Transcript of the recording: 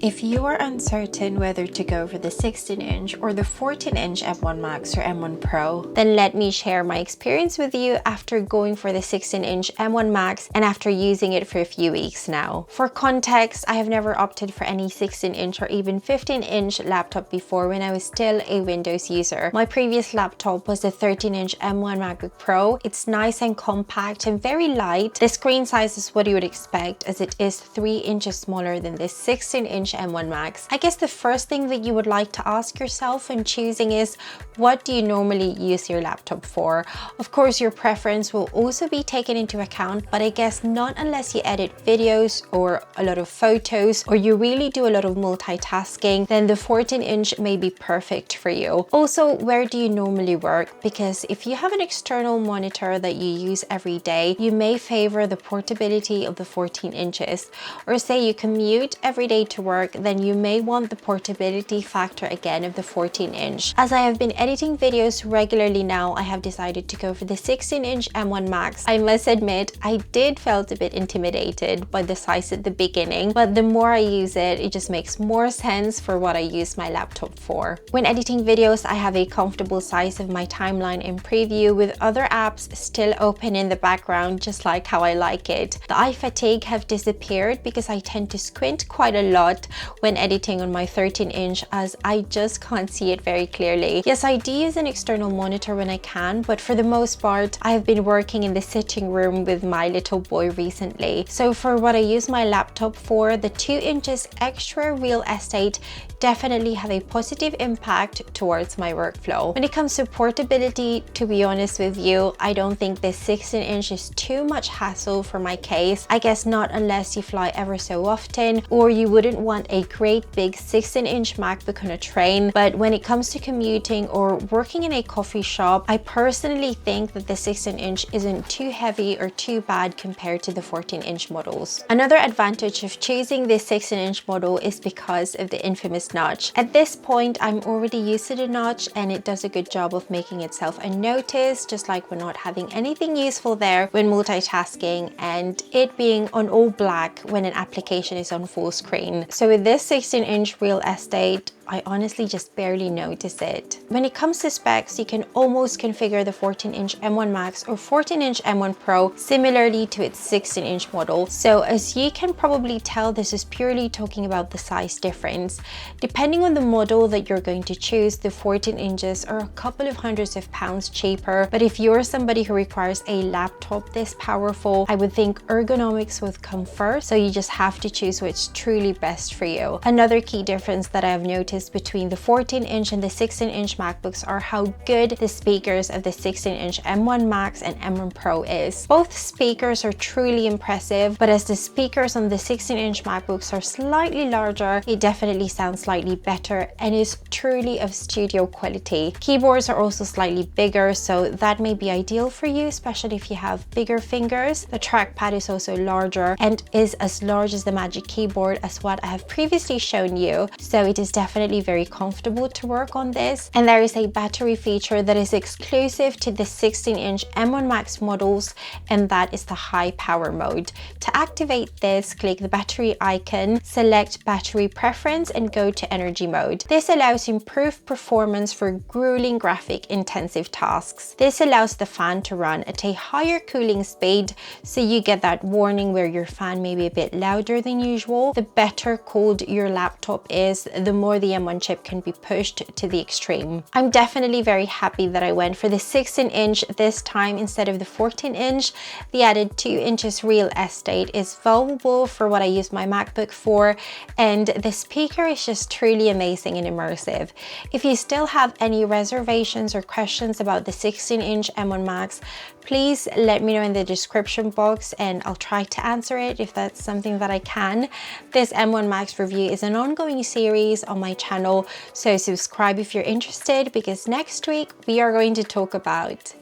If you are uncertain whether to go for the 16-inch or the 14-inch M1 Max or M1 Pro, then let me share my experience with you after going for the 16-inch M1 Max and after using it for a few weeks now. For context, I have never opted for any 16-inch or even 15-inch laptop before when I was still a Windows user. My previous laptop was the 13-inch M1 MacBook Pro. It's nice and compact and very light. The screen size is what you would expect, as it is 3 inches smaller than this 16-inch M1 Max. I guess the first thing that you would like to ask yourself when choosing is, what do you normally use your laptop for? Of course, your preference will also be taken into account, but I guess not unless you edit videos or a lot of photos, or you really do a lot of multitasking, then the 14-inch may be perfect for you. Also, where do you normally work? Because if you have an external monitor that you use every day, you may favor the portability of the 14 inches. Or say you commute every day to work, then you may want the portability factor again of the 14-inch. As I have been editing videos regularly now, I have decided to go for the 16-inch M1 Max. I must admit, I did felt a bit intimidated by the size at the beginning, but the more I use it, it just makes more sense for what I use my laptop for. When editing videos, I have a comfortable size of my timeline in preview with other apps still open in the background, just like how I like it. The eye fatigue have disappeared because I tend to squint quite a lot when editing on my 13-inch, as I just can't see it very clearly. Yes, I do use an external monitor when I can, but for the most part, I have been working in the sitting room with my little boy recently. So for what I use my laptop for, the 2 inches extra real estate definitely have a positive impact towards my workflow. When it comes to portability, to be honest with you, I don't think this 16-inch is too much hassle for my case. I guess not unless you fly ever so often, or you wouldn't want a great big 16-inch MacBook on a train. But when it comes to commuting or working in a coffee shop, I personally think that the 16-inch isn't too heavy or too bad compared to the 14-inch models. Another advantage of choosing this 16-inch model is because of the infamous notch. At this point, I'm already used to the notch and it does a good job of making itself unnoticed, just like we're not having anything useful there when multitasking, and it being on all black when an application is on full screen. So with this 16-inch real estate, I honestly just barely notice it. When it comes to specs, you can almost configure the 14-inch M1 Max or 14-inch M1 Pro similarly to its 16-inch model. So as you can probably tell, this is purely talking about the size difference. Depending on the model that you're going to choose, the 14 inches are a couple of hundreds of pounds cheaper. But if you're somebody who requires a laptop this powerful, I would think ergonomics would come first. So you just have to choose what's truly best for you. Another key difference that I have noticed between the 14-inch and the 16-inch MacBooks are how good the speakers of the 16-inch M1 Max and M1 Pro is. Both speakers are truly impressive, but as the speakers on the 16-inch MacBooks are slightly larger, it definitely sounds slightly better and is truly of studio quality. Keyboards are also slightly bigger, so that may be ideal for you, especially if you have bigger fingers. The trackpad is also larger and is as large as the Magic Keyboard as what I have previously shown you, so it is definitely very comfortable to work on this. And there is a battery feature that is exclusive to the 16-inch M1 Max models, and that is the high power mode. To activate this, click the battery icon, select battery preference and go to energy mode. This allows improved performance for grueling graphic intensive tasks. This allows the fan to run at a higher cooling speed, so you get that warning where your fan may be a bit louder than usual. The better cooled your laptop is, the more the M1 chip can be pushed to the extreme. I'm definitely very happy that I went for the 16-inch this time instead of the 14-inch. The added 2 inches real estate is valuable for what I use my MacBook for, and the speaker is just truly amazing and immersive. If you still have any reservations or questions about the 16-inch M1 Max, please let me know in the description box and I'll try to answer it if that's something that I can. This M1 Max review is an ongoing series on my channel, so subscribe if you're interested, because next week we are going to talk about